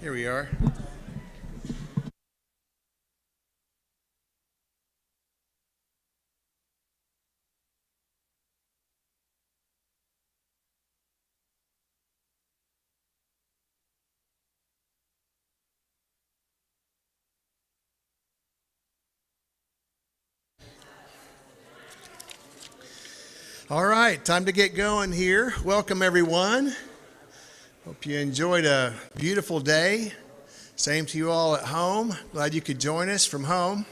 Here we are. All right, time to get going here. Welcome, everyone. Hope you enjoyed a beautiful day. Same to you all at home. Glad you could join us from home.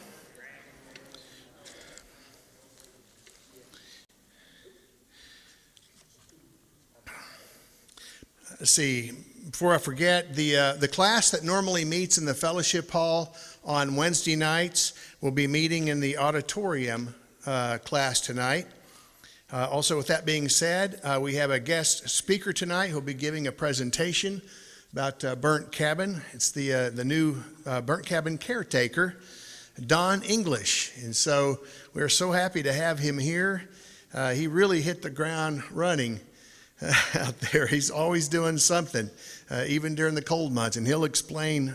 Let's see, before I forget, the class that normally meets in the fellowship hall on Wednesday nights will be meeting in the auditorium class tonight. Also, with that being said, we have a guest speaker tonight who'll be giving a presentation about burnt cabin. It's the new burnt cabin caretaker, Don English. And so we're so happy to have him here. He really hit the ground running out there. He's always doing something, even during the cold months. And he'll explain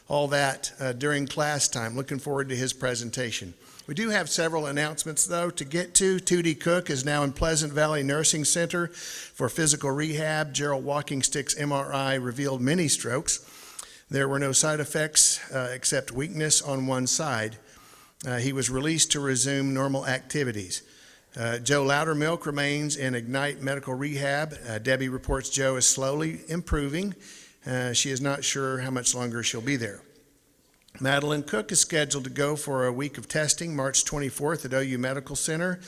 all that during class time. Looking forward to his presentation. We do have several announcements, though, to get to. Tootie Cook is now in Pleasant Valley Nursing Center for physical rehab. Gerald Walking Stick's MRI revealed many strokes. There were no side effects except weakness on one side. He was released to resume normal activities. Joe Loudermilk remains in Ignite Medical Rehab. Debbie reports Joe is slowly improving. She is not sure how much longer she'll be there. Madeline Cook is scheduled to go for a week of testing, March 24th at OU Medical Center.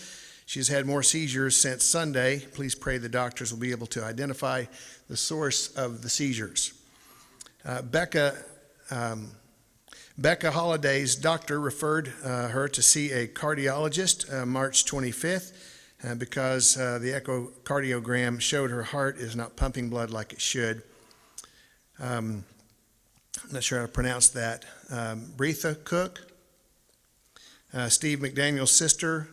She's had more seizures since Sunday. Please pray the doctors will be able to identify the source of the seizures. Becca Holliday's doctor referred her to see a cardiologist March 25th because the echocardiogram showed her heart is not pumping blood like it should. I'm not sure how to pronounce that. Breatha Cook, Steve McDaniel's sister,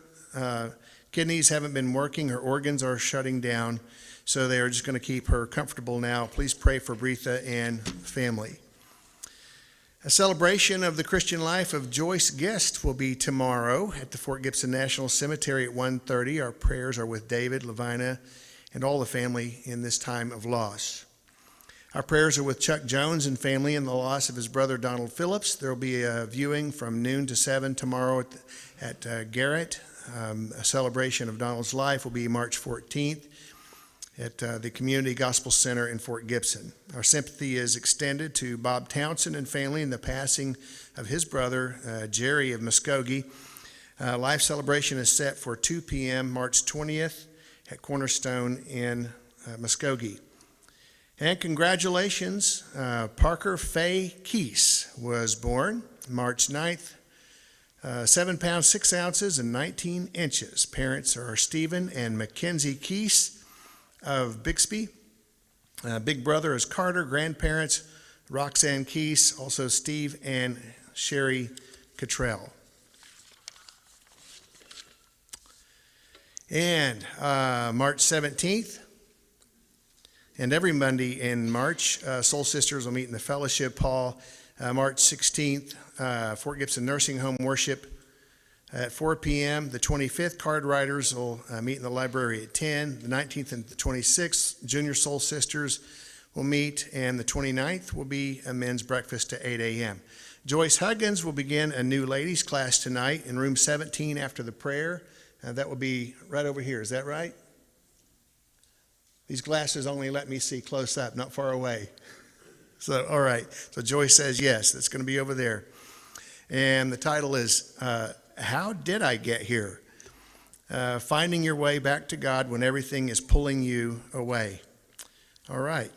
kidneys haven't been working. Her organs are shutting down, so they are just going to keep her comfortable now. Please pray for Breatha and family. A celebration of the Christian life of Joyce Guest will be tomorrow at the Fort Gibson National Cemetery at 1:30. Our prayers are with David, Levina, and all the family in this time of loss. Our prayers are with Chuck Jones and family in the loss of his brother Donald Phillips. There will be a viewing from noon to 7 tomorrow at Garrett. A celebration of Donald's life will be March 14th at the Community Gospel Center in Fort Gibson. Our sympathy is extended to Bob Townsend and family in the passing of his brother, Jerry of Muskogee. Life celebration is set for 2 p.m. March 20th at Cornerstone in Muskogee. And congratulations, Parker Faye Keese was born March 9th, 7 pounds, 6 ounces, and 19 inches. Parents are Stephen and Mackenzie Keese of Bixby. Big brother is Carter. Grandparents, Roxanne Keese, also Steve and Sherry Cottrell. And March 17th, and every Monday in March, Soul Sisters will meet in the Fellowship Hall. March 16th, Fort Gibson Nursing Home Worship at 4 p.m. The 25th, Card Writers will meet in the library at 10. The 19th and the 26th, Junior Soul Sisters will meet. And the 29th will be a men's breakfast at 8 a.m. Joyce Huggins will begin a new ladies class tonight in room 17 after the prayer. That will be right over here. Is that right? These glasses only let me see close up, not far away. So, all right. So Joyce says yes, that's going to be over there. And the title is, How Did I Get Here? Finding Your Way Back to God When Everything is Pulling You Away. All right.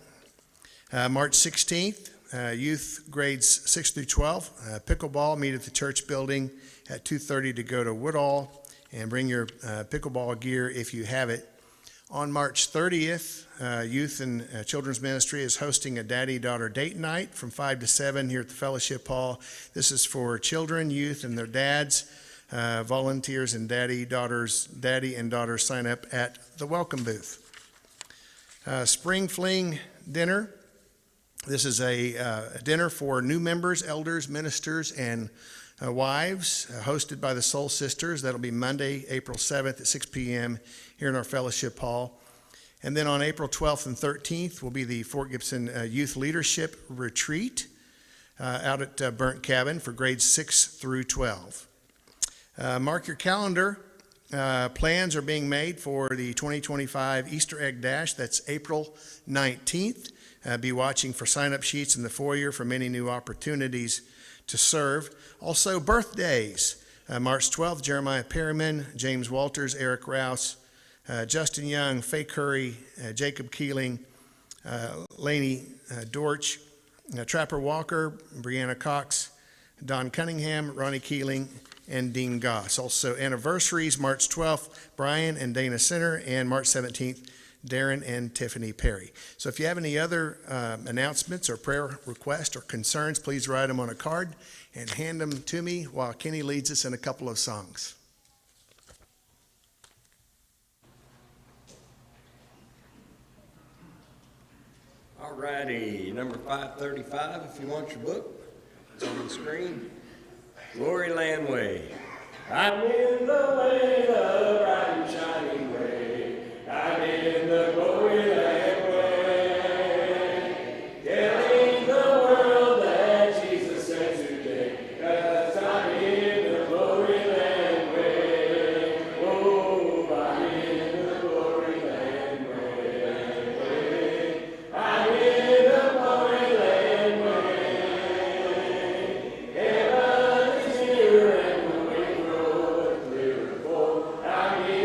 March 16th, youth grades 6 through 12. Pickleball, meet at the church building at 2:30 to go to Woodall. And bring your pickleball gear if you have it. On March 30th, Youth and Children's Ministry is hosting a daddy-daughter date night from 5 to 7 here at the Fellowship Hall. This is for children, youth, and their dads. Volunteers and daddy and daughters sign up at the welcome booth. Spring Fling dinner This is a dinner for new members, elders, ministers, and wives, hosted by the Soul Sisters. That'll be Monday, April 7th at 6 p.m. here in our fellowship hall. And then on April 12th and 13th will be the Fort Gibson Youth Leadership Retreat out at Burnt Cabin for grades 6 through 12. Mark your calendar. Plans are being made for the 2025 Easter Egg Dash. That's April 19th. Be watching for sign-up sheets in the foyer for many new opportunities to serve. Also, birthdays. March 12th, Jeremiah Perryman, James Walters, Eric Rouse, Justin Young, Faye Curry, Jacob Keeling, Laney Dorch, Trapper Walker, Brianna Cox, Don Cunningham, Ronnie Keeling, and Dean Goss. Also, anniversaries, March 12th, Brian and Dana Center, and March 17th, Darren and Tiffany Perry. So if you have any other announcements or prayer requests or concerns, please write them on a card and hand them to me while Kenny leads us in a couple of songs. All righty, number 535, if you want your book, it's on the screen. Glory Land Way. I'm in the way, the bright and shining way. I'm in the glory land way. Telling the world that Jesus said today, 'cause I'm in the glory land way. Oh, I'm in the glory land way. I'm in the glory land way. Heaven is near and the way road clear. I'm in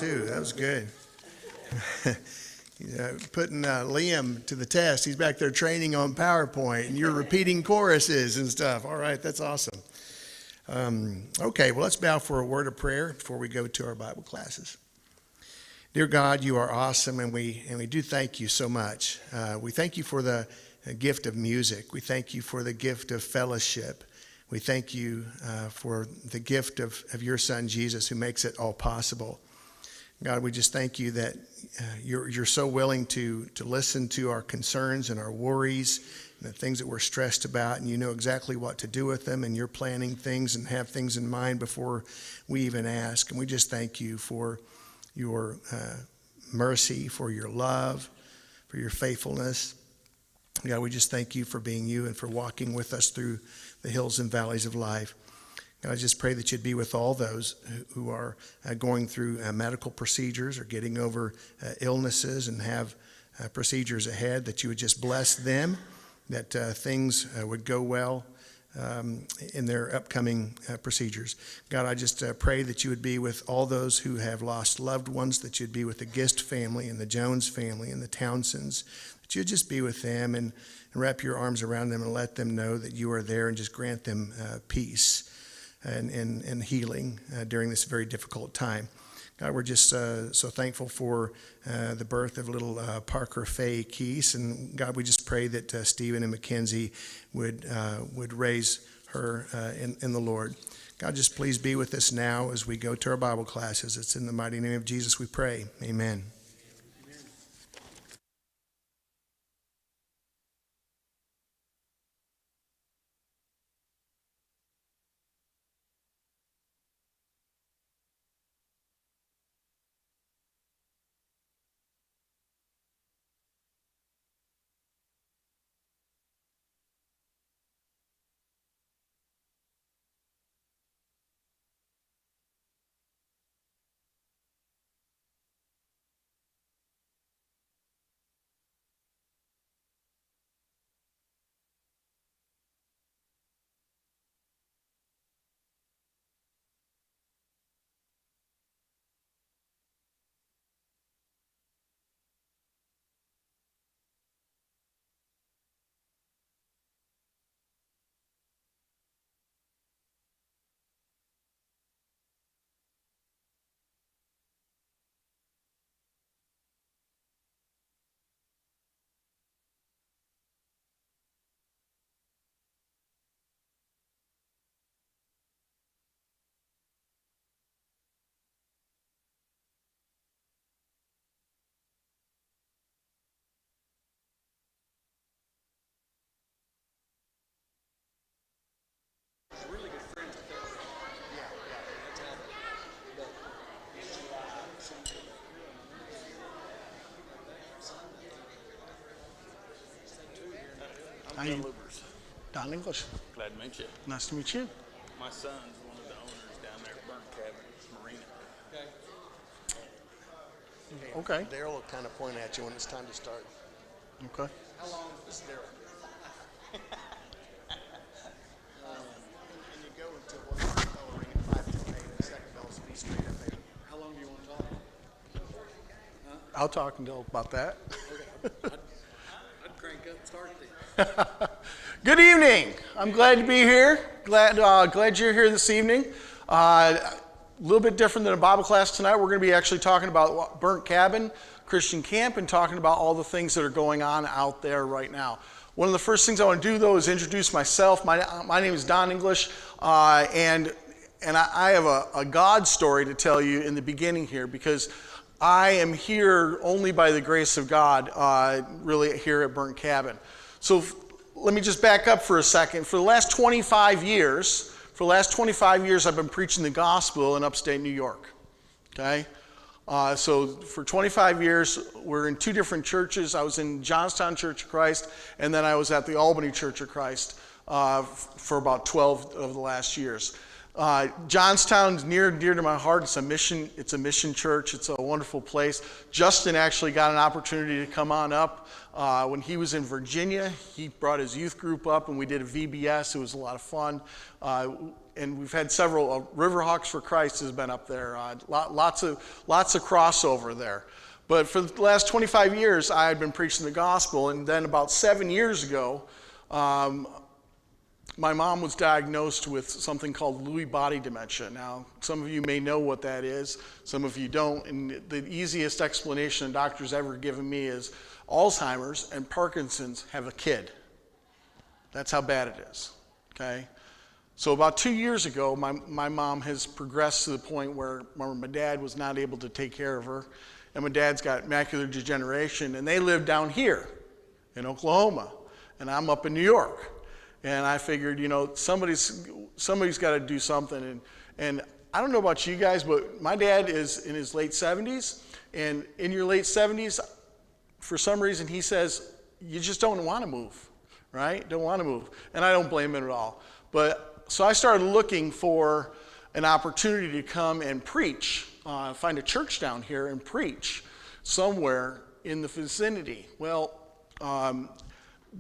too. That was good. Putting Liam to the test. He's back there training on PowerPoint, and you're repeating choruses and stuff. All right, that's awesome. Okay, well, let's bow for a word of prayer before we go to our Bible classes. Dear God, you are awesome, and we do thank you so much. We thank you for the gift of music. We thank you for the gift of fellowship. We thank you for the gift of your Son, Jesus, who makes it all possible. God, we just thank you that you're so willing to listen to our concerns and our worries and the things that we're stressed about, and you know exactly what to do with them, and you're planning things and have things in mind before we even ask. And we just thank you for your mercy, for your love, for your faithfulness. God, we just thank you for being you and for walking with us through the hills and valleys of life. God, I just pray that you'd be with all those who are going through medical procedures or getting over illnesses and have procedures ahead, that you would just bless them, that things would go well in their upcoming procedures. God, I just pray that you would be with all those who have lost loved ones, that you'd be with the Gist family and the Jones family and the Townsends, that you'd just be with them and wrap your arms around them and let them know that you are there, and just grant them peace and healing during this very difficult time. God, we're just so thankful for the birth of little Parker Faye Keese, and God, we just pray that Stephen and Mackenzie would raise her in the Lord. God, just please be with us now as we go to our Bible classes. It's in the mighty name of Jesus we pray. Amen. Don English. Glad to meet you. Nice to meet you. My son's one of the owners down there at Burnt Cabin Marina. Okay. Daryl will kind of point at you when it's time to start. Okay. How long is Daryl? And you go until one bell will ring at 5 to 8, and the second bell will be straight up there. How long do you want to talk? I'll talk until about that. Okay. I'd crank up and start then. Good evening. I'm glad to be here. Glad you're here this evening. A little bit different than a Bible class tonight. We're going to be actually talking about Burnt Cabin Christian Camp and talking about all the things that are going on out there right now. One of the first things I want to do, though, is introduce myself. My name is Don English, and I have a God story to tell you in the beginning here, because I am here only by the grace of God, really here at Burnt Cabin. So let me just back up for a second. For the last 25 years, I've been preaching the gospel in upstate New York. Okay? So for 25 years, we're in two different churches. I was in Johnstown Church of Christ, and then I was at the Albany Church of Christ for about 12 of the last years. Johnstown's near and dear to my heart. It's a mission church. It's a wonderful place. Justin actually got an opportunity to come on up. When he was in Virginia, he brought his youth group up and we did a VBS. It was a lot of fun. And we've had several, Riverhawks for Christ has been up there. Lots of crossover there. But for the last 25 years, I had been preaching the gospel. And then about 7 years ago, my mom was diagnosed with something called Lewy body dementia. Now, some of you may know what that is, some of you don't, and the easiest explanation a doctor's ever given me is Alzheimer's and Parkinson's have a kid. That's how bad it is, okay? So about 2 years ago, my mom has progressed to the point where my dad was not able to take care of her, and my dad's got macular degeneration, and they live down here in Oklahoma, and I'm up in New York. And I figured, somebody's got to do something. And I don't know about you guys, but my dad is in his late 70s. And in your late 70s, for some reason, he says, you just don't want to move, right? Don't want to move. And I don't blame him at all. So I started looking for an opportunity to come and preach, find a church down here and preach somewhere in the vicinity. Well,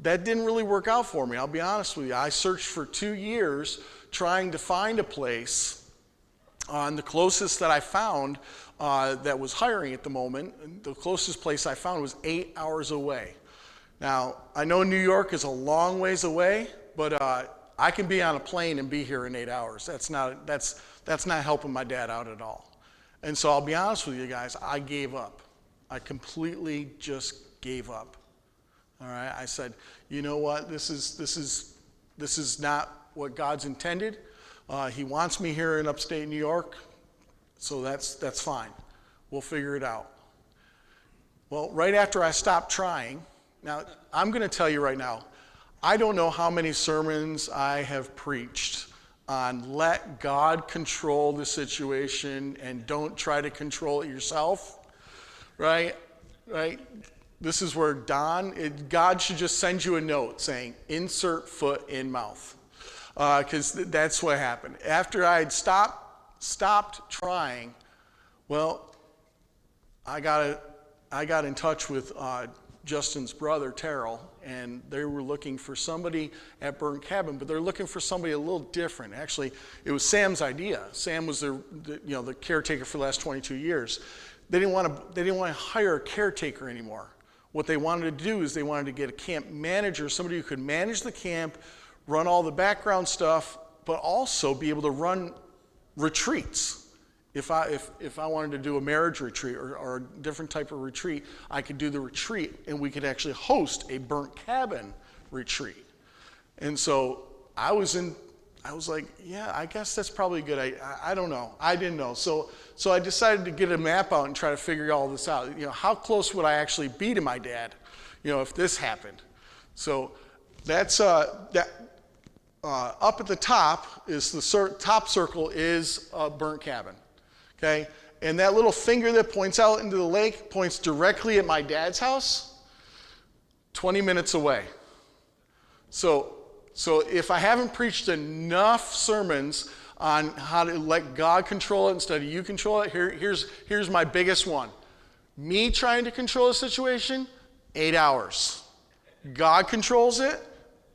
that didn't really work out for me, I'll be honest with you. I searched for 2 years trying to find a place. And the closest that I found that was hiring at the moment, the closest place I found was 8 hours away. Now, I know New York is a long ways away, but I can be on a plane and be here in 8 hours. That's not helping my dad out at all. And so I'll be honest with you guys, I gave up. I completely just gave up. All right, I said, you know what? This is not what God's intended. He wants me here in upstate New York, so that's fine. We'll figure it out. Well, right after I stopped trying, now I'm going to tell you right now, I don't know how many sermons I have preached on let God control the situation and don't try to control it yourself, right? This is where God should just send you a note saying, insert foot in mouth. Because that's what happened. After I had stopped trying, well, I got in touch with Justin's brother, Terrell, and they were looking for somebody at Burnt Cabin, but they're looking for somebody a little different. Actually, it was Sam's idea. Sam was the caretaker for the last 22 years. They didn't want to hire a caretaker anymore. What they wanted to do is they wanted to get a camp manager, somebody who could manage the camp, run all the background stuff, but also be able to run retreats. If I wanted to do a marriage retreat or a different type of retreat, I could do the retreat and we could actually host a Burnt Cabin retreat. And so I was like, yeah, I guess that's probably a good idea. I don't know. I didn't know. So I decided to get a map out and try to figure all this out. How close would I actually be to my dad, if this happened? So that's up at the top is the top circle is Burnt Cabin, okay? And that little finger that points out into the lake points directly at my dad's house, 20 minutes away. So if I haven't preached enough sermons on how to let God control it instead of you control it, here's my biggest one. Me trying to control a situation, 8 hours. God controls it,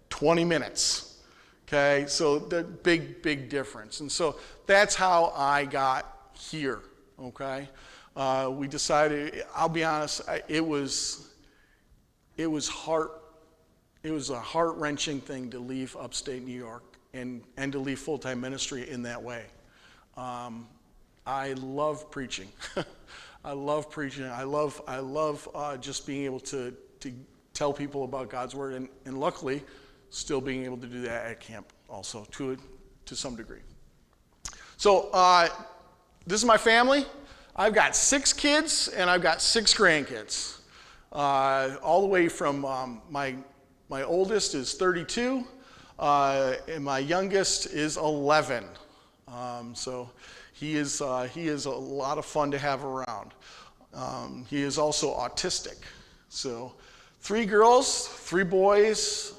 20 minutes. Okay, so the big difference. And so that's how I got here, okay? We decided, I'll be honest, it was a heart-wrenching thing to leave upstate New York and to leave full-time ministry in that way. I love preaching. I love preaching. I love just being able to tell people about God's word, and luckily, still being able to do that at camp also to some degree. So this is my family. I've got 6 kids and I've got 6 grandkids, all the way from my oldest is 32, and my youngest is 11. So he is a lot of fun to have around. He is also autistic. So 3 girls, 3 boys.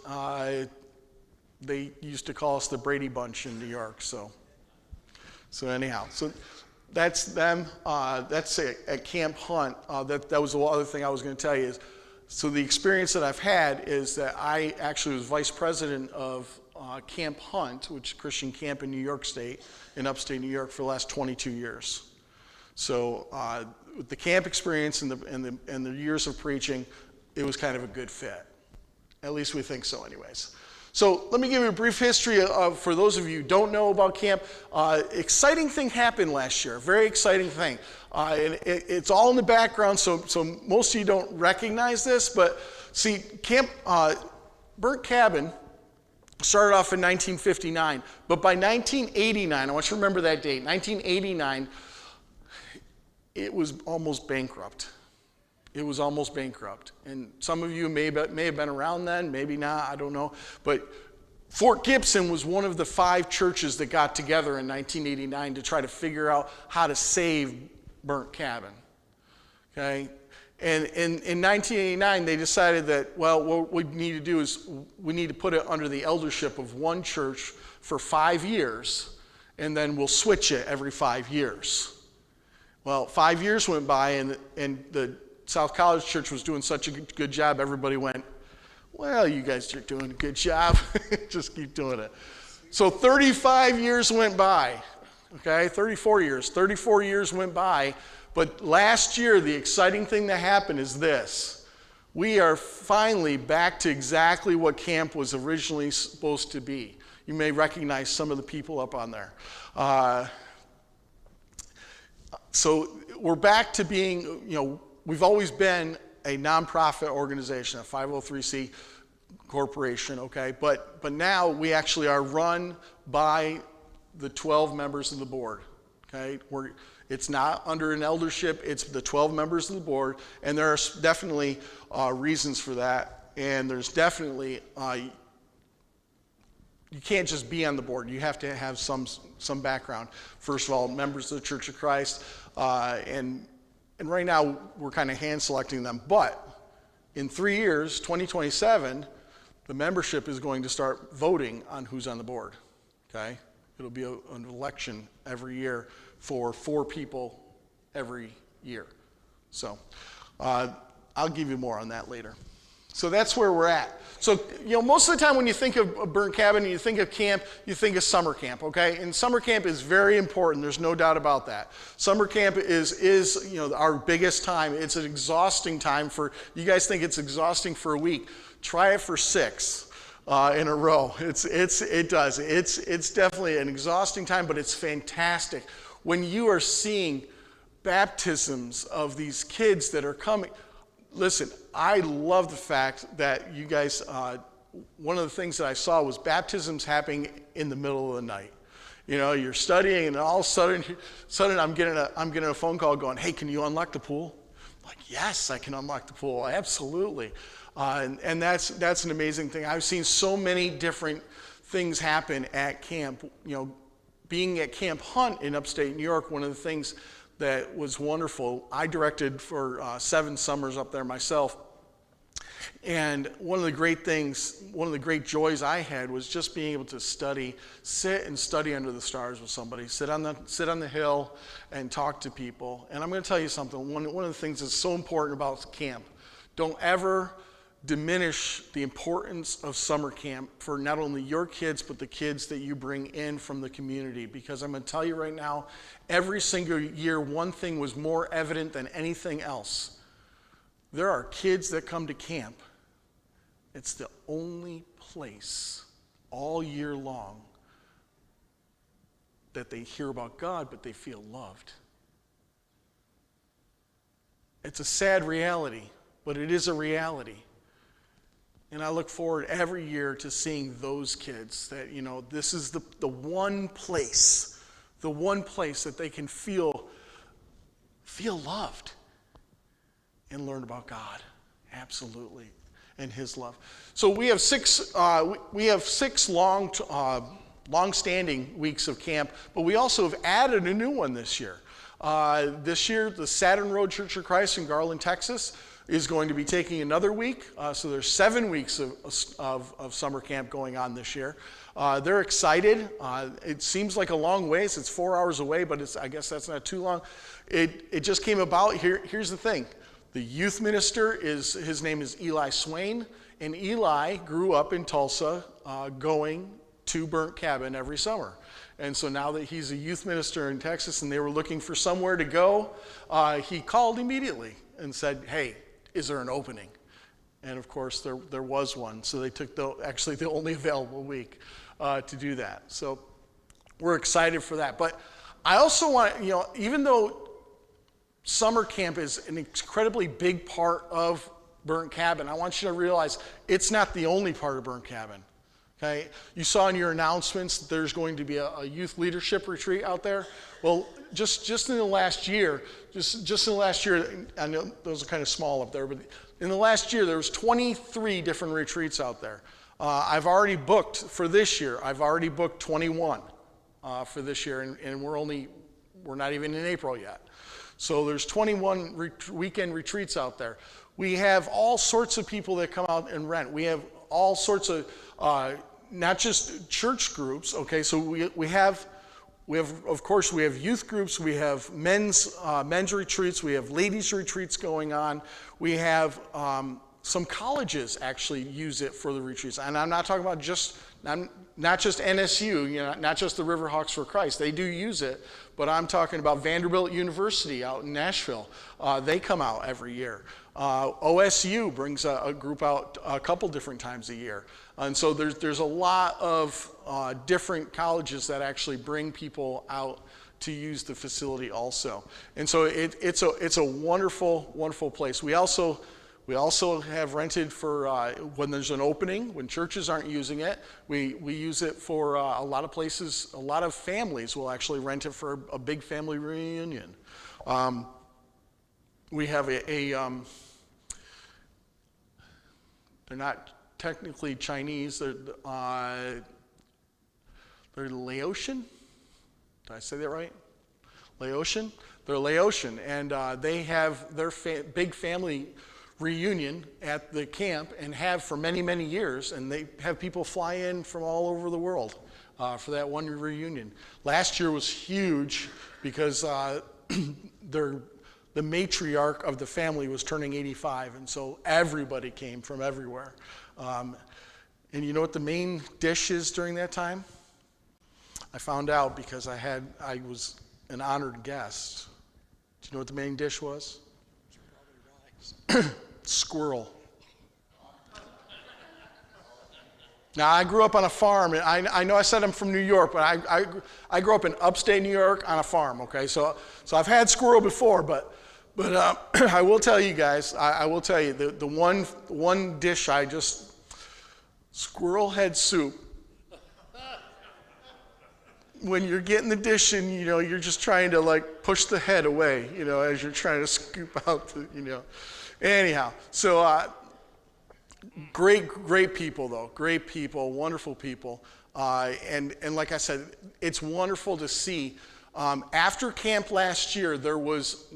They used to call us the Brady Bunch in New York. So So anyhow, so that's them. That's at Camp Hunt. That was the other thing I was going to tell you is, so the experience that I've had is that I actually was vice president of Camp Hunt, which is a Christian camp in New York State, in upstate New York, for the last 22 years. So with the camp experience and the years of preaching, it was kind of a good fit. At least we think so anyways. So let me give you a brief history for those of you who don't know about camp. Exciting thing happened last year, very exciting thing. And it's all in the background, so most of you don't recognize this, but see, Camp Burnt Cabin started off in 1959, but by 1989, I want you to remember that date, 1989, it was almost bankrupt. It was almost bankrupt. And some of you may have been around then, maybe not, I don't know. But Fort Gibson was one of the 5 churches that got together in 1989 to try to figure out how to save Burnt Cabin. Okay? And in 1989, they decided that, well, what we need to do is we need to put it under the eldership of one church for 5 years, and then we'll switch it every 5 years. Well, 5 years went by, and the South College Church was doing such a good job, everybody went, well, you guys are doing a good job. Just keep doing it. So 35 years went by, okay? 34 years went by. But last year, the exciting thing that happened is this. We are finally back to exactly what camp was originally supposed to be. You may recognize some of the people up on there. So we're back to being, we've always been a nonprofit organization, a 503c corporation, okay? But now we actually are run by the 12 members of the board, okay? It's not under an eldership, it's the 12 members of the board, and there are definitely reasons for that, and there's definitely, you can't just be on the board, you have to have some background. First of all, members of the Church of Christ, and right now we're kind of hand selecting them, but in 3 years, 2027, the membership is going to start voting on who's on the board, okay? It'll be an election every year for 4 people every year. So I'll give you more on that later. So that's where we're at. So, most of the time when you think of Burnt Cabin and you think of camp, you think of summer camp, okay? And summer camp is very important. There's no doubt about that. Summer camp is our biggest time. It's an exhausting time you guys think it's exhausting for a week. Try it for 6 in a row. It does. It's definitely an exhausting time, but it's fantastic. When you are seeing baptisms of these kids that are coming, listen, I love the fact that you guys, one of the things that I saw was baptisms happening in the middle of the night. You're studying and all of a sudden I'm getting a phone call going, hey, can you unlock the pool? I'm like, yes, I can unlock the pool, absolutely. And that's an amazing thing. I've seen so many different things happen at camp. Being at Camp Hunt in upstate New York, one of the things that was wonderful, I directed for 7 summers up there myself. And one of the great joys I had was just being able to sit and study under the stars with somebody, sit on the hill and talk to people. And I'm going to tell you something, one of the things that's so important about camp, don't ever diminish the importance of summer camp for not only your kids, but the kids that you bring in from the community. Because I'm going to tell you right now, every single year, one thing was more evident than anything else. There are kids that come to camp. It's the only place all year long that they hear about God, but they feel loved. It's a sad reality, but it is a reality. And I look forward every year to seeing those kids that, this is the one place that they can feel loved and learn about God. Absolutely. And His love. So we have 6 long-standing weeks of camp, but we also have added a new one this year. This year, the Saturn Road Church of Christ in Garland, Texas, is going to be taking another week. So there's 7 weeks of summer camp going on this year. They're excited. It seems like a long ways. It's 4 hours away, but I guess that's not too long. It just came about. Here's the thing. The youth minister, his name is Eli Swain, and Eli grew up in Tulsa going to Burnt Cabin every summer. And so now that he's a youth minister in Texas and they were looking for somewhere to go, he called immediately and said, hey, is there an opening? And of course there was one. So they took the only available week to do that. So we're excited for that. But I also want, even though summer camp is an incredibly big part of Burnt Cabin, I want you to realize it's not the only part of Burnt Cabin. Okay, you saw in your announcements that there's going to be a youth leadership retreat out there. Well, just in the last year, just in the last year, I know those are kind of small up there, but in the last year there was 23 different retreats out there. I've already booked for this year. I've already booked 21 for this year, and we're not even in April yet. So there's 21 weekend retreats out there. We have all sorts of people that come out and rent. We have all sorts of not just church groups. Okay, so we have of course we have youth groups. We have men's retreats. We have ladies retreats going on. We have some colleges actually use it for the retreats, and I'm not talking about not just NSU, not just the Riverhawks for Christ. They do use it, but I'm talking about Vanderbilt University out in Nashville. They come out every year. OSU brings a group out a couple different times a year. And so there's a lot of different colleges that actually bring people out to use the facility also. And so it's a wonderful, wonderful place. We also have rented for when there's an opening, when churches aren't using it. We use it for a lot of places. A lot of families will actually rent it for a big family reunion. We have they're not technically Chinese. They're Laotian. Did I say that right? Laotian. They're Laotian, and they have their big family reunion at the camp and have for many, many years, and they have people fly in from all over the world for that one reunion. Last year was huge because the matriarch of the family was turning 85, and so everybody came from everywhere. And you know what the main dish is during that time? I found out because I was an honored guest. Do you know what the main dish was? Squirrel. Now, I grew up on a farm, and I know I said I'm from New York, but I grew up in upstate New York on a farm, okay? So I've had squirrel before, but I will tell you guys, I will tell you, the one dish squirrel head soup. When you're getting the dish and, you're just trying to, push the head away, as you're trying to scoop out the, Anyhow, so great people, though. Great people, wonderful people. And like I said, it's wonderful to see. After camp last year, there was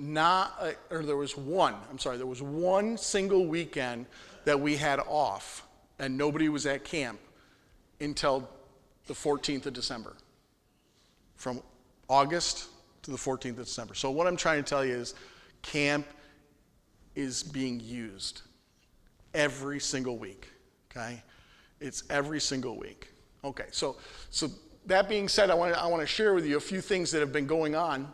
one single weekend that we had off, and nobody was at camp until the 14th of December. From August to the 14th of December. So what I'm trying to tell you is camp is being used every single week, okay? It's every single week. Okay, so that being said, I want to share with you a few things that have been going on.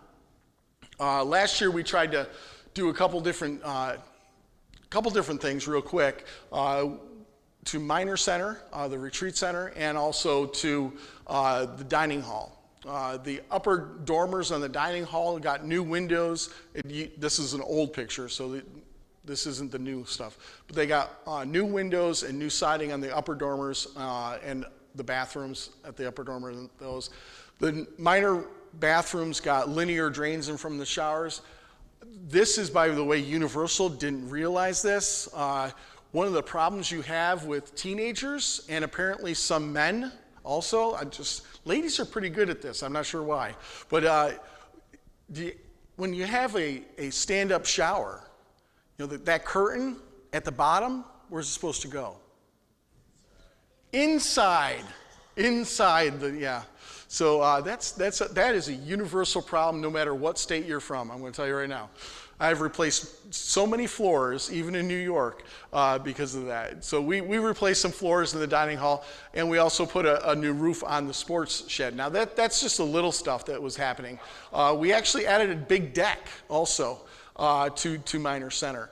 Last year we tried to do a couple different things real quick. To Minor Center, the retreat center, and also to the dining hall. The upper dormers on the dining hall got new windows. This is an old picture, so this isn't the new stuff. But they got new windows and new siding on the upper dormers and the bathrooms at the upper dormer. Those. The minor bathrooms got linear drains in from the showers. This is, by the way, universal. Didn't realize this. One of the problems you have with teenagers, and apparently some men also, ladies are pretty good at this. I'm not sure why. But when you have a stand-up shower, You know, that curtain at the bottom, where's it supposed to go? Inside yeah. So that is a universal problem no matter what state you're from. I'm going to tell you right now. I've replaced so many floors, even in New York, because of that. So we replaced some floors in the dining hall, and we also put a new roof on the sports shed. Now that's just the little stuff that was happening. We actually added a big deck also to Minor Center.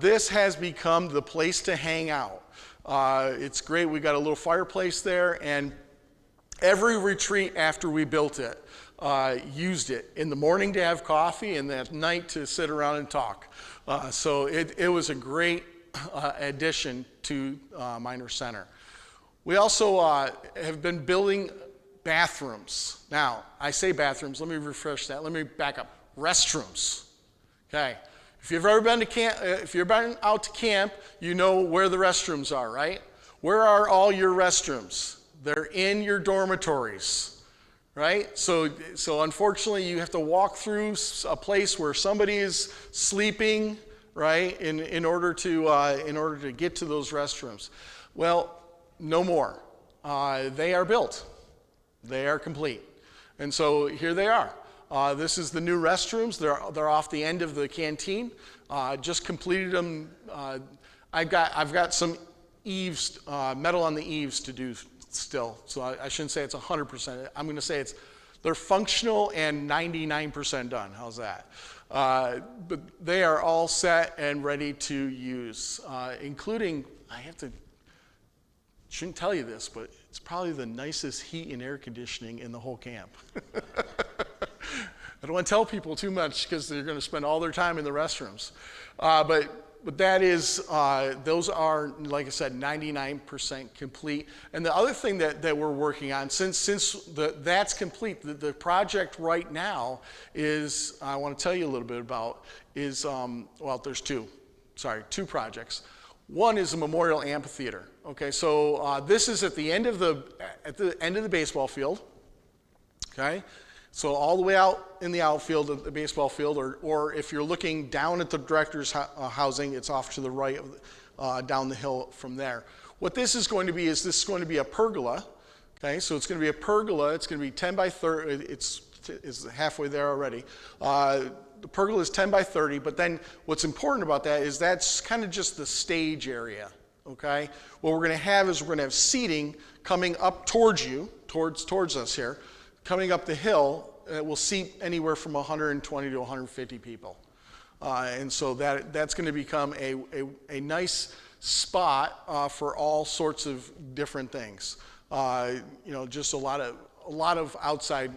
This has become the place to hang out. It's great. We got a little fireplace there, and every retreat after we built it, used it in the morning to have coffee and at night to sit around and talk. So it was a great addition to Minor Center. We also have been building bathrooms. Now, I say bathrooms, let me refresh that. Let me back up. Restrooms. Okay. If you've ever been to camp, if you've been out to camp, you know where the restrooms are, right? Where are all your restrooms? They're in your dormitories, right? So unfortunately, you have to walk through a place where somebody is sleeping, right? In order to get to those restrooms. Well, no more. They are built. They are complete, and so here they are. This is the new restrooms. They're off the end of the canteen. Just completed them. I've got some eaves, metal on the eaves to do still. So I shouldn't say it's 100%. I'm going to say they're functional and 99% done. How's that? But they are all set and ready to use, including, shouldn't tell you this, but it's probably the nicest heat and air conditioning in the whole camp. I don't want to tell people too much because they're going to spend all their time in the restrooms. But that is, those are, like I said, 99% complete. And the other thing that we're working on, since that's complete, the project right now is, I want to tell you a little bit about, is, well, there's two projects. One is a memorial amphitheater. Okay, so this is at the end of the baseball field. Okay. So all the way out in the outfield of the baseball field, or if you're looking down at the director's housing, it's off to the right, down the hill from there. What this is going to be is this is going to be a pergola. Okay, so it's going to be a pergola. It's going to be 10 by 30. It's halfway there already. The pergola is 10 by 30, but then what's important about that is that's kind of just the stage area. Okay, what we're going to have is we're going to have seating coming up towards you, towards us here. Coming up the hill, it will seat anywhere from 120 to 150 people. And so that's going to become a nice spot for all sorts of different things. Just a lot of outside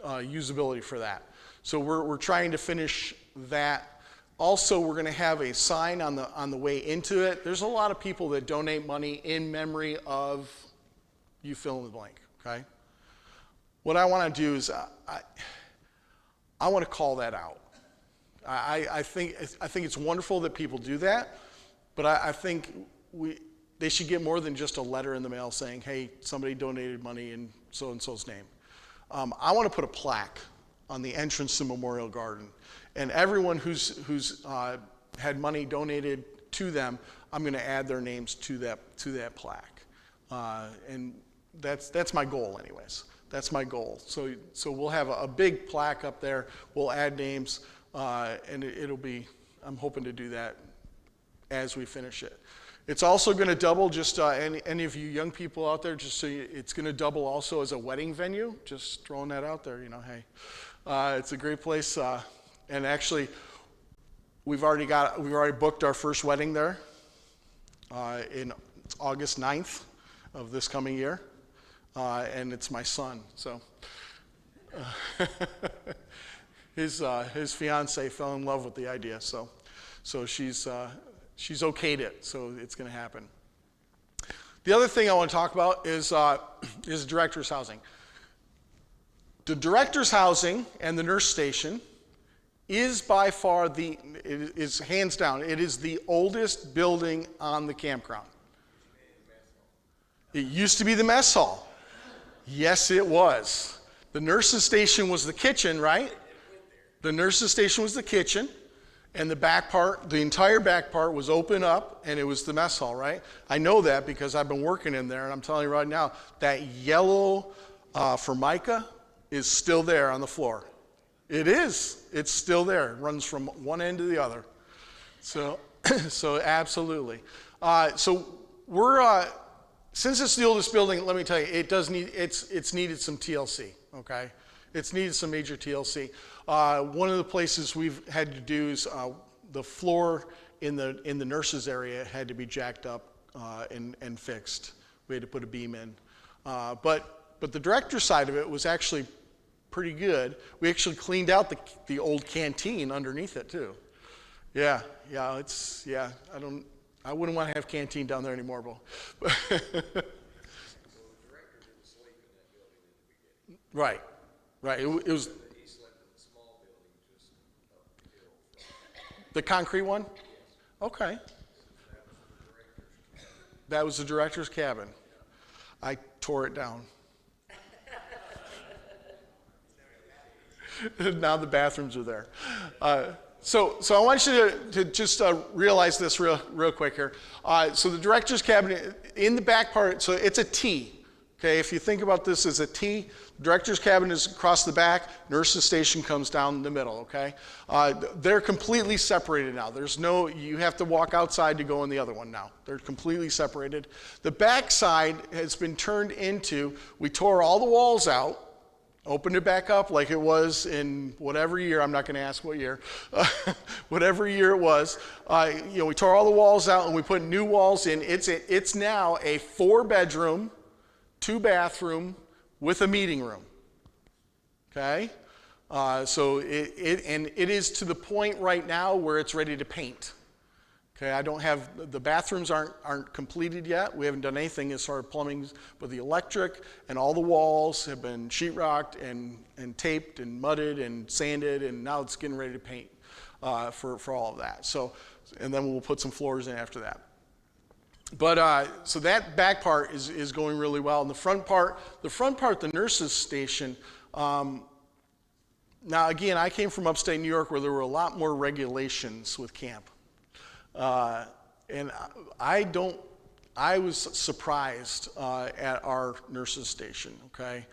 usability for that. So we're trying to finish that. Also, we're going to have a sign on the way into it. There's a lot of people that donate money in memory of you fill in the blank, okay? What I want to do is I want to call that out. I think it's wonderful that people do that, but I think they should get more than just a letter in the mail saying, hey, somebody donated money in so-and-so's name. I want to put a plaque on the entrance to Memorial Garden, and everyone who's had money donated to them, I'm going to add their names to that plaque, and that's my goal, anyways. That's my goal. So we'll have a big plaque up there. We'll add names, and it'll be. I'm hoping to do that as we finish it. It's also going to double. Just any of you young people out there, just so it's going to double also as a wedding venue. Just throwing that out there. Hey, it's a great place. And actually, we've already booked our first wedding there. In August 9th of this coming year. And it's my son, so his fiance fell in love with the idea, so she's okayed it, so it's going to happen. The other thing I want to talk about is director's housing. The director's housing and the nurse station is by far is hands down, it is the oldest building on the campground. It used to be the mess hall. Yes, it was. The nurse's station was the kitchen, right? The nurse's station was the kitchen, And the back part, the entire back part was open up, and it was the mess hall, right? I know that because I've been working in there, and I'm telling you right now, that yellow Formica is still there on the floor. It is. It's still there. It runs from one end to the other. So, so absolutely. So we're since it's the oldest building, let me tell you, it's needed some TLC. Okay, it's needed some major TLC. One of the places we've had to do is the floor in the nurses area had to be jacked up and fixed. We had to put a beam in, but the director's side of it was actually pretty good. We actually cleaned out the old canteen underneath it too. Yeah. I wouldn't want to have canteen down there anymore, Bo. Right. It was the concrete one. Okay. That was the director's cabin. I tore it down. Now the bathrooms are there. So I want you to just realize this real quick here. So the director's cabinet, in the back part, so it's a T. Okay, if you think about this as a T, director's cabinet is across the back, nurse's station comes down the middle, okay? They're completely separated now. You have to walk outside to go in the other one now. They're completely separated. The back side has been turned into, we tore all the walls out, opened it back up like it was in whatever year, I'm not going to ask what year, whatever year it was. We tore all the walls out and we put new walls in. It's now a 4-bedroom, 2-bathroom with a meeting room. Okay? So it is to the point right now where it's ready to paint. Okay, I don't have, the bathrooms aren't completed yet. We haven't done anything as far as plumbing, but the electric and all the walls have been sheetrocked and taped and mudded and sanded, and now it's getting ready to paint for all of that. So, and then we'll put some floors in after that. But so that back part is going really well. And the front part, the nurses station. Now again, I came from upstate New York where there were a lot more regulations with camp. And I was surprised at our nurses station, okay?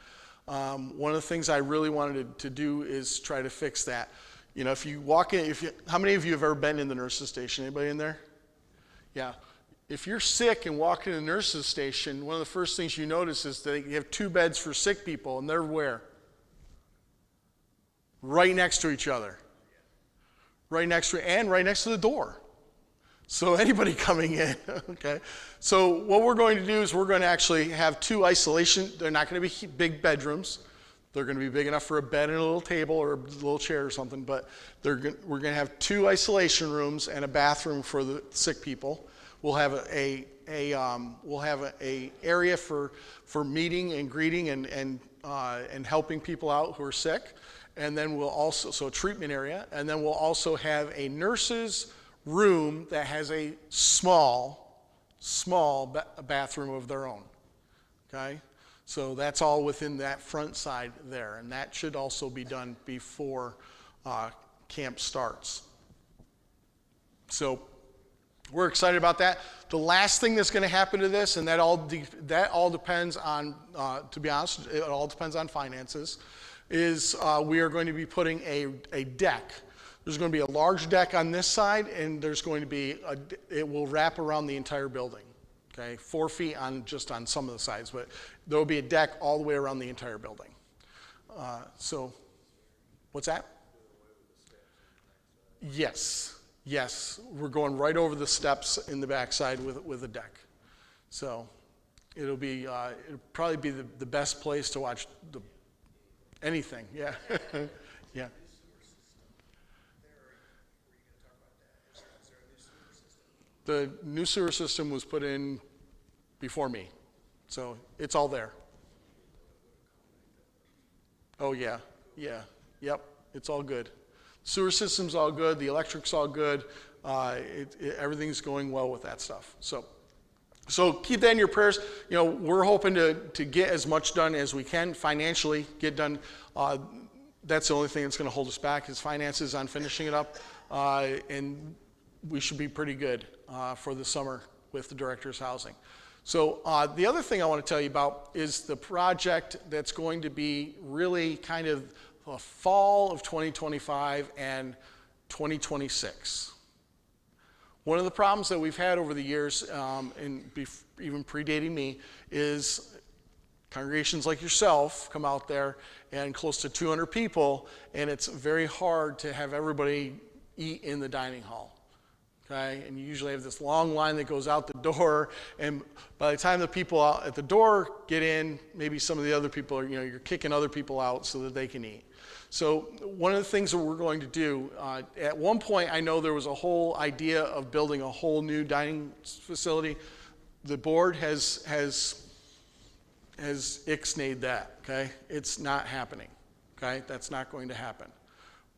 One of the things I really wanted to do is try to fix that. You know, if you walk in, how many of you have ever been in the nurses station? Anybody in there? Yeah. If you're sick and walk in the nurses station, one of the first things you notice is that you have 2 beds for sick people, and they're where? Right next to each other. Right next to the door. So anybody coming in, okay? So what we're going to do is we're going to actually have 2 isolation. They're not going to be big bedrooms. They're going to be big enough for a bed and a little table or a little chair or something, but we're going to have 2 isolation rooms and a bathroom for the sick people. We'll have a area for meeting and greeting and helping people out who are sick, and then we'll also, so a treatment area, and then we'll also have a nurse's room that has a small bathroom of their own. Okay, so that's all within that front side there, and that should also be done before camp starts. So we're excited about that. The last thing that's going to happen to this, and that all depends on, to be honest, it all depends on finances, is we are going to be putting a deck. There's going to be a large deck on this side, and there's going to be, it will wrap around the entire building. Okay, 4 feet just on some of the sides, but there will be a deck all the way around the entire building. So, what's that? Yes, we're going right over the steps in the backside with a deck. So it'll probably be the best place to watch anything. Yeah, yeah. The new sewer system was put in before me, so it's all there. Oh yeah, yep, it's all good. Sewer system's all good, the electric's all good, everything's going well with that stuff. So keep that in your prayers. You know, we're hoping to get as much done as we can financially, get done. That's the only thing that's going to hold us back is finances on finishing it up. and we should be pretty good for the summer with the director's housing. So the other thing I want to tell you about is the project that's going to be really kind of the fall of 2025 and 2026. One of the problems that we've had over the years, even predating me, is congregations like yourself come out there and close to 200 people, and it's very hard to have everybody eat in the dining hall. Okay? And you usually have this long line that goes out the door, and by the time the people out at the door get in, maybe some of the other people are, you're kicking other people out so that they can eat. So one of the things that we're going to do, at one point I know there was a whole idea of building a whole new dining facility. The board has ixnayed that, okay? It's not happening, okay? That's not going to happen.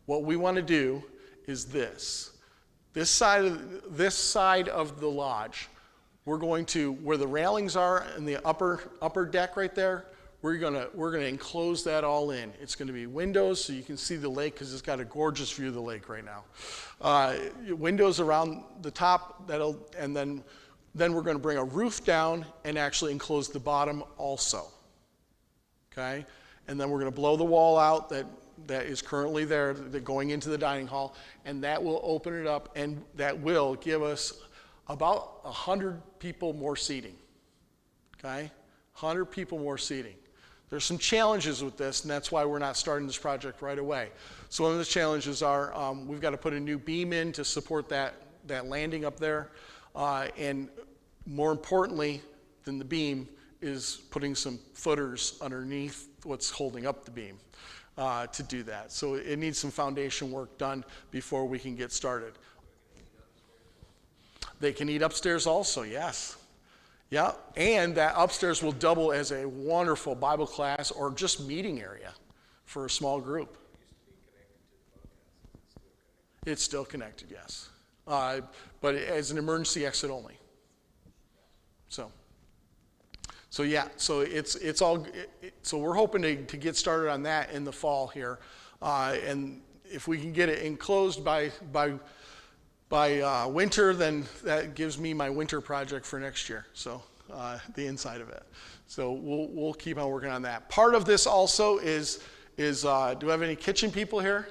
What we want to do is this. This side of the lodge, we're going to, where the railings are in the upper deck right there, we're gonna enclose that all in. It's gonna be windows so you can see the lake, because it's got a gorgeous view of the lake right now. Windows around the top, and then we're gonna bring a roof down and actually enclose the bottom also. Okay? And then we're gonna blow the wall out that is currently there, going into the dining hall, and that will open it up, and that will give us about 100 people more seating. Okay? 100 people more seating. There's some challenges with this, and that's why we're not starting this project right away. So one of the challenges are we've got to put a new beam in to support that landing up there, and more importantly than the beam is putting some footers underneath what's holding up the beam to do that. So it needs some foundation work done before we can get started. They can eat upstairs also, yes. Yeah, and that upstairs will double as a wonderful Bible class or just meeting area for a small group. It's still connected, yes. But as an emergency exit only. So yeah, so it's all. So we're hoping to get started on that in the fall here, and if we can get it enclosed by winter, then that gives me my winter project for next year. So the inside of it. So we'll keep on working on that. Part of this also is do we have any kitchen people here?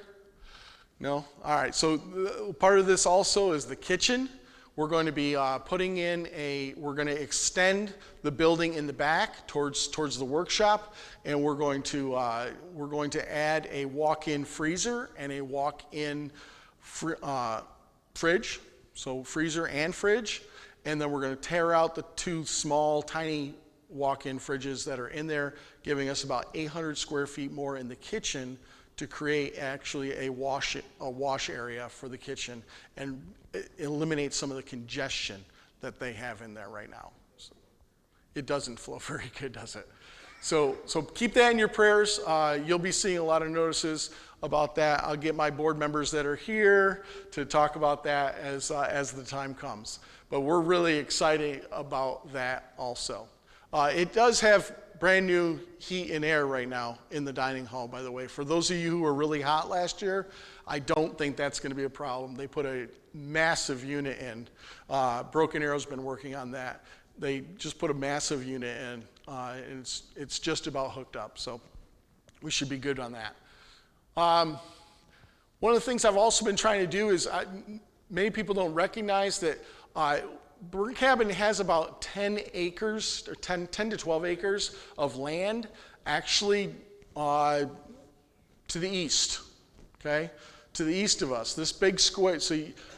No? All right. So part of this also is the kitchen. We're going to be putting in we're going to extend the building in the back towards the workshop, and we're going to add a walk-in freezer and a walk-in fridge, so freezer and fridge, and then we're going to tear out the two small, tiny walk-in fridges that are in there, giving us about 800 square feet more in the kitchen to create actually a wash area for the kitchen and eliminate some of the congestion that they have in there right now. So it doesn't flow very good, does it? So keep that in your prayers. You'll be seeing a lot of notices about that. I'll get my board members that are here to talk about that as the time comes. But we're really excited about that also. It does have brand new heat and air right now in the dining hall, by the way. For those of you who were really hot last year, I don't think that's going to be a problem. They put a massive unit in. Broken Arrow's been working on that. They just put a massive unit in, and it's just about hooked up. So we should be good on that. One of the things I've also been trying to do is, many people don't recognize that Burn Cabin has about 10 acres, or 10 to 12 acres of land actually to the east, okay? To the east of us, this big square. So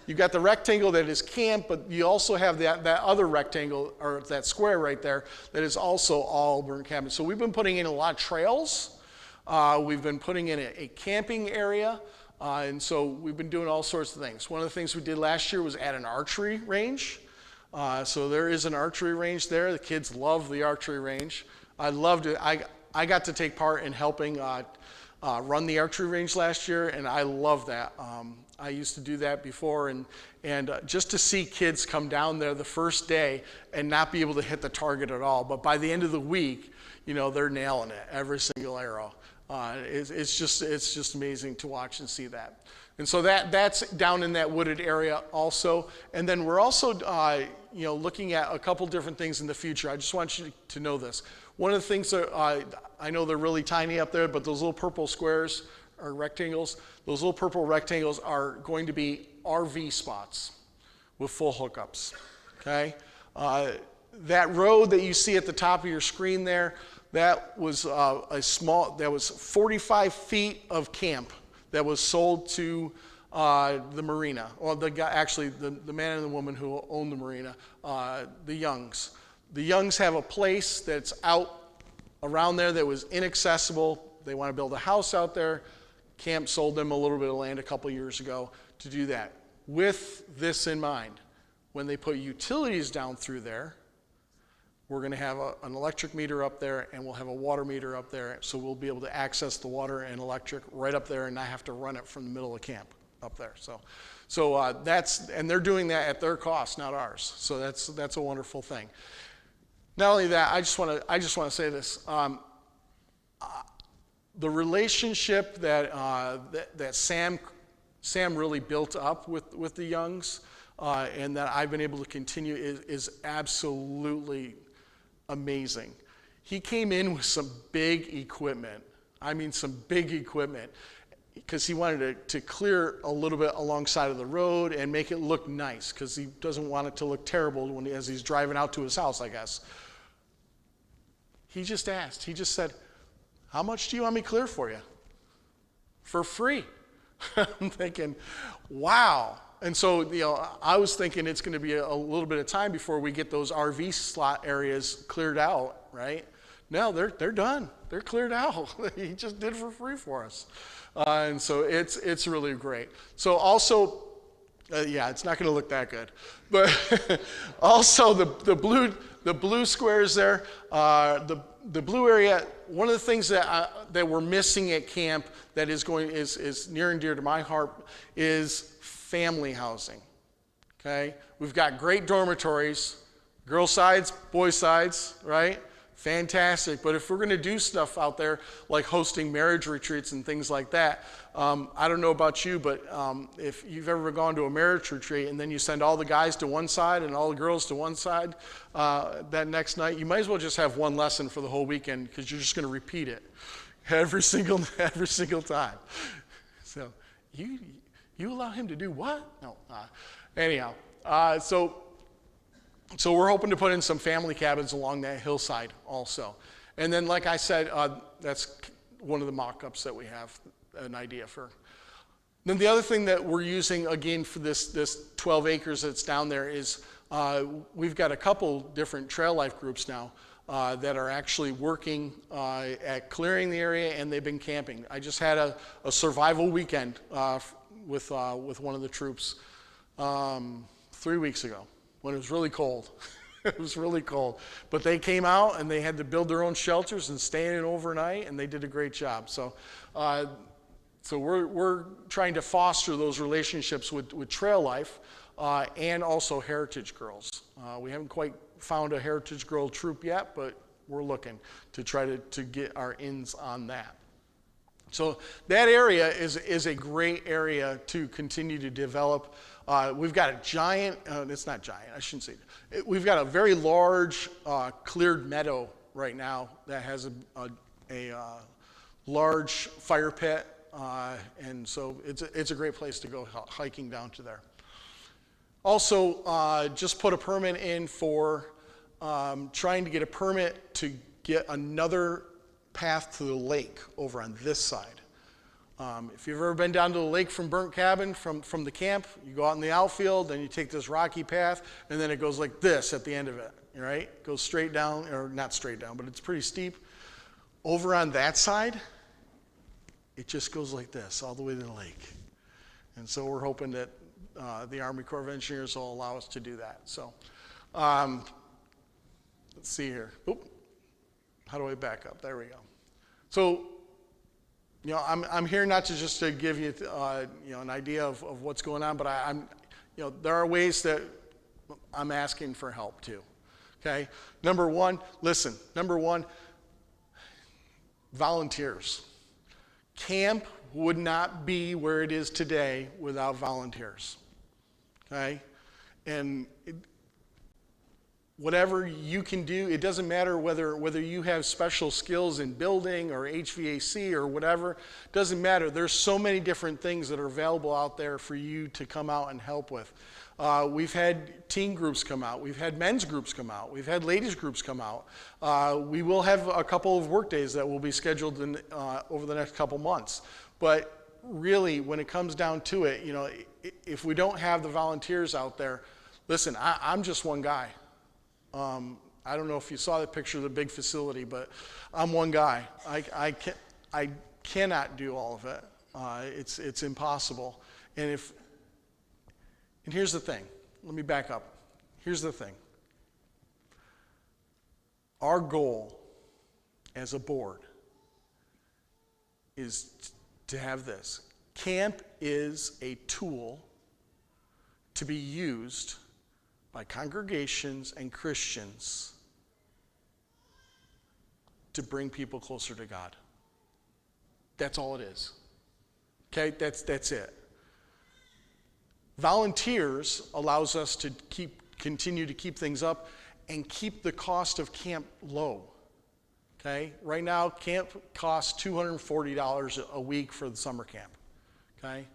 you've got the rectangle that is camp, but you also have that other rectangle, or that square right there, that is also all Burn Cabin. So we've been putting in a lot of trails. We've been putting in a camping area. And so we've been doing all sorts of things. One of the things we did last year was add an archery range. So there is an archery range there. The kids love the archery range. I loved it. I got to take part in helping run the archery range last year, and I love that. I used to do that before, and just to see kids come down there the first day and not be able to hit the target at all, but by the end of the week, they're nailing it, every single arrow. It's just amazing to watch and see that. And so that's down in that wooded area also. And then we're also looking at a couple different things in the future. I just want you to know this. One of the things that I know they're really tiny up there, but those little purple squares or rectangles, those little purple rectangles are going to be RV spots with full hookups. Okay? That road that you see at the top of your screen there, that was that was 45 feet of camp that was sold to the marina. Well, the man and the woman who own the marina, the Youngs. The Youngs have a place that's out around there that was inaccessible. They want to build a house out there. Camp sold them a little bit of land a couple years ago to do that. With this in mind, when they put utilities down through there, we're going to have an electric meter up there, and we'll have a water meter up there, so we'll be able to access the water and electric right up there and not have to run it from the middle of camp up there. So and they're doing that at their cost, not ours. So that's a wonderful thing. Not only that, I just want to say this: the relationship that Sam really built up with the Youngs, and that I've been able to continue is absolutely amazing. He came in with some big equipment. I mean, some big equipment, because he wanted to clear a little bit alongside of the road and make it look nice, because he doesn't want it to look terrible as he's driving out to his house, I guess. He just asked. He just said, "How much do you want me to clear for you?" For free. I'm thinking, wow. And so, I was thinking it's going to be a little bit of time before we get those RV slot areas cleared out, right? No, they're done. They're cleared out. He just did it for free for us. And so it's really great. So also, it's not going to look that good. But also the blue squares there, the blue area, one of the things that we're missing at camp that is near and dear to my heart is family housing. Okay? We've got great dormitories, girl sides, boy sides, right? Fantastic. But if we're going to do stuff out there like hosting marriage retreats and things like that, I don't know about you, but if you've ever gone to a marriage retreat and then you send all the guys to one side and all the girls to one side that next night, you might as well just have one lesson for the whole weekend, because you're just going to repeat it every single time. So you allow him to do what? No. Anyhow, so we're hoping to put in some family cabins along that hillside also. And then, like I said, that's one of the mock-ups that we have an idea for. Then the other thing that we're using, again, for this 12 acres that's down there is we've got a couple different trail life groups now that are actually working at clearing the area, and they've been camping. I just had a survival weekend with one of the troops 3 weeks ago when it was really cold. It was really cold. But they came out and they had to build their own shelters and stay in overnight, and they did a great job. So we're trying to foster those relationships with trail life and also Heritage Girls. We haven't quite found a Heritage Girl troop yet, but we're looking to try to get our ins on that. So that area is a great area to continue to develop. We've got a giant, it's not giant, I shouldn't say it. We've got a very large cleared meadow right now that has a large fire pit, and so it's a great place to go hiking down to there. Also, just put a permit in for trying to get a permit to get another path to the lake over on this side. If you've ever been down to the lake from Burnt Cabin, from the camp, you go out in the outfield, then you take this rocky path, and then it goes like this at the end of it, right? It goes straight down, or not straight down, but it's pretty steep. Over on that side, it just goes like this, all the way to the lake. And so we're hoping that the Army Corps of Engineers will allow us to do that. So let's see here. Oop. How do I back up? There we go. So, I'm here not to just to give you, an idea of what's going on, but there are ways that I'm asking for help too. Okay. Number one, volunteers. camp would not be where it is today without volunteers. Okay? And whatever you can do, it doesn't matter whether you have special skills in building or HVAC or whatever, it doesn't matter. There's so many different things that are available out there for you to come out and help with. We've had teen groups come out. We've had men's groups come out. We've had ladies groups come out. We will have a couple of work days that will be scheduled over the next couple months. But really, when it comes down to it, if we don't have the volunteers out there, listen, I'm just one guy. I don't know if you saw the picture of the big facility, but I'm one guy. I cannot do all of it. It's impossible. And here's the thing. Let me back up. Here's the thing. Our goal as a board is to have this. Camp is a tool to be used by congregations and Christians to bring people closer to God. That's all it is. Okay, that's it. Volunteers allows us to continue to keep things up and keep the cost of camp low. Okay, right now camp costs $240 a week for the summer camp. Okay,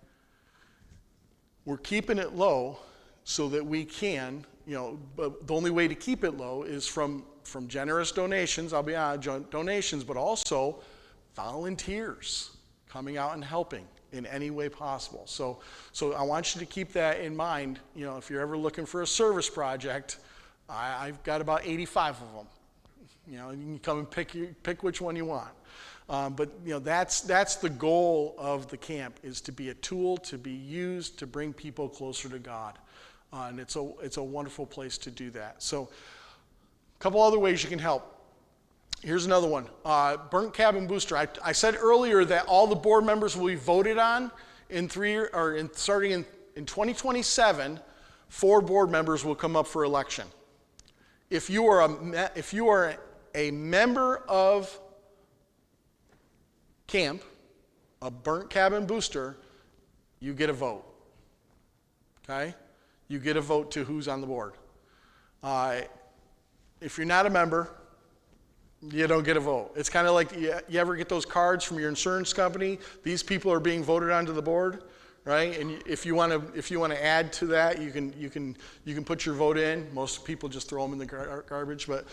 we're keeping it low so that we can, but the only way to keep it low is from generous donations, I'll be honest, donations, but also volunteers coming out and helping in any way possible. So I want you to keep that in mind. If you're ever looking for a service project, I've got about 85 of them. You can come and pick which one you want. But that's the goal of the camp, is to be a tool to be used to bring people closer to God. And it's a wonderful place to do that. So a couple other ways you can help. Here's another one. Burnt cabin booster. I said earlier that all the board members will be voted on starting in 2027. 4 board members will come up for election. If you are a member of camp, a burnt cabin booster, you get a vote. Okay? You get a vote to who's on the board. If you're not a member, you don't get a vote. It's kind of like you ever get those cards from your insurance company? These people are being voted onto the board, right? And if you want to add to that, you can put your vote in. Most people just throw them in the garbage, but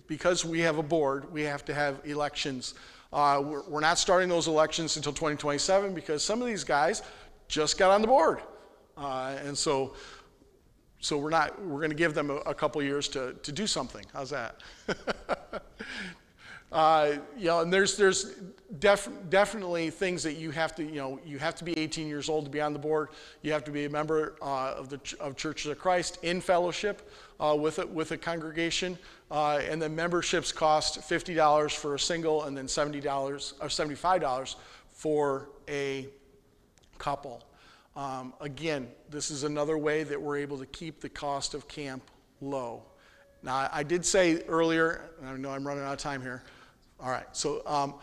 because we have a board, we have to have elections. We're not starting those elections until 2027 because some of these guys just got on the board, and so we're going to give them a couple years to do something. How's that? And there's definitely things that you have to be 18 years old to be on the board. You have to be a member of Churches of Christ in fellowship with a congregation, and then memberships cost $50 for a single, and then $70 or $75 for a couple. Again, this is another way that we're able to keep the cost of camp low. Now, I did say earlier, and I know I'm running out of time here. All right, so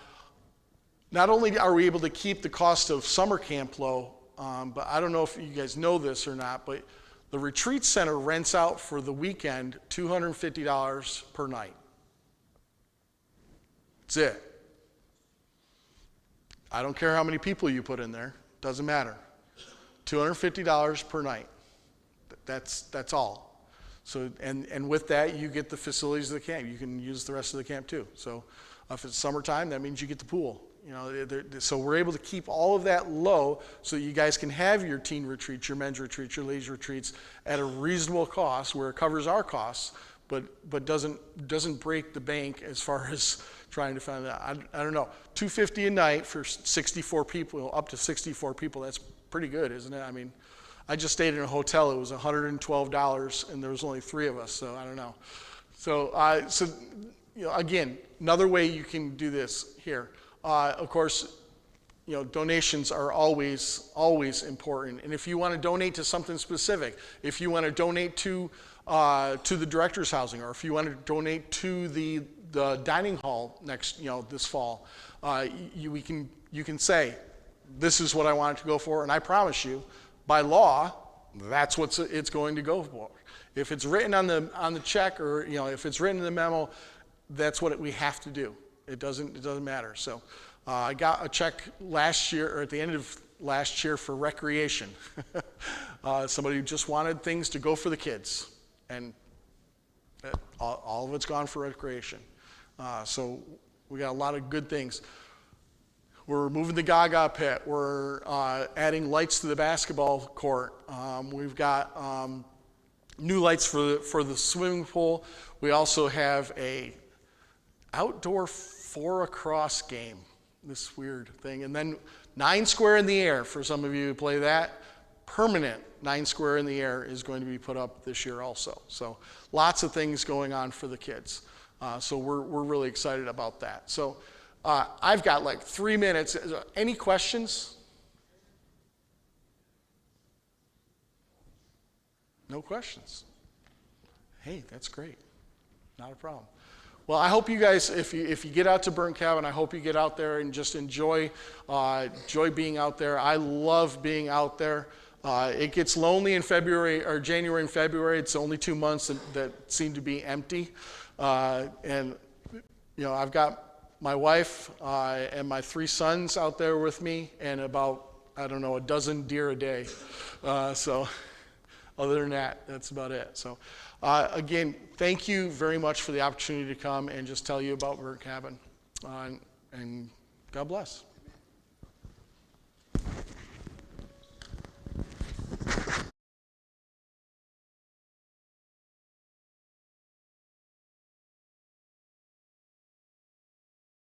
not only are we able to keep the cost of summer camp low, but I don't know if you guys know this or not, but the retreat center rents out for the weekend $250 per night. That's it. I don't care how many people you put in there. Doesn't matter. $250 per night. That's all. So and with that, you get the facilities of the camp. You can use the rest of the camp too. So if it's summertime, that means you get the pool. So we're able to keep all of that low so you guys can have your teen retreats, your men's retreats, your ladies retreats at a reasonable cost where it covers our costs, but doesn't break the bank as far as trying to find that. I don't know. $250 a night for 64 people, up to 64 people. That's pretty good, isn't it? I mean, I just stayed in a hotel. It was $112, and there was only 3 of us, so I don't know. So again, another way you can do this here. Of course, donations are always important. And if you want to donate to something specific, if you want to donate to the director's housing, or if you want to donate to the dining hall this fall, you can say, this is what I want it to go for, and I promise you, by law, that's what it's going to go for. If it's written on the check, or if it's written in the memo, that's what we have to do. It doesn't matter. So I got a check last year, or at the end of last year, for recreation. Somebody who just wanted things to go for the kids, and all of it's gone for recreation. So we got a lot of good things. We're moving the Gaga pit. We're adding lights to the basketball court. We've got new lights for the swimming pool. We also have a outdoor 4-across game, this weird thing. And then 9 square in the air, for some of you who play that. Permanent 9 square in the air is going to be put up this year also. So lots of things going on for the kids. So we're really excited about that. So I've got like 3 minutes. Any questions? No questions. Hey, that's great. Not a problem. Well, I hope you guys, if you get out to Burnt Cabin, I hope you get out there and just enjoy being out there. I love being out there. It gets lonely in February, or January and February. It's only 2 months that seem to be empty. And I've got my wife and my 3 sons out there with me, and about, a dozen deer a day. So other than that, that's about it. So again, thank you very much for the opportunity to come and just tell you about Burnt Cabin. And God bless.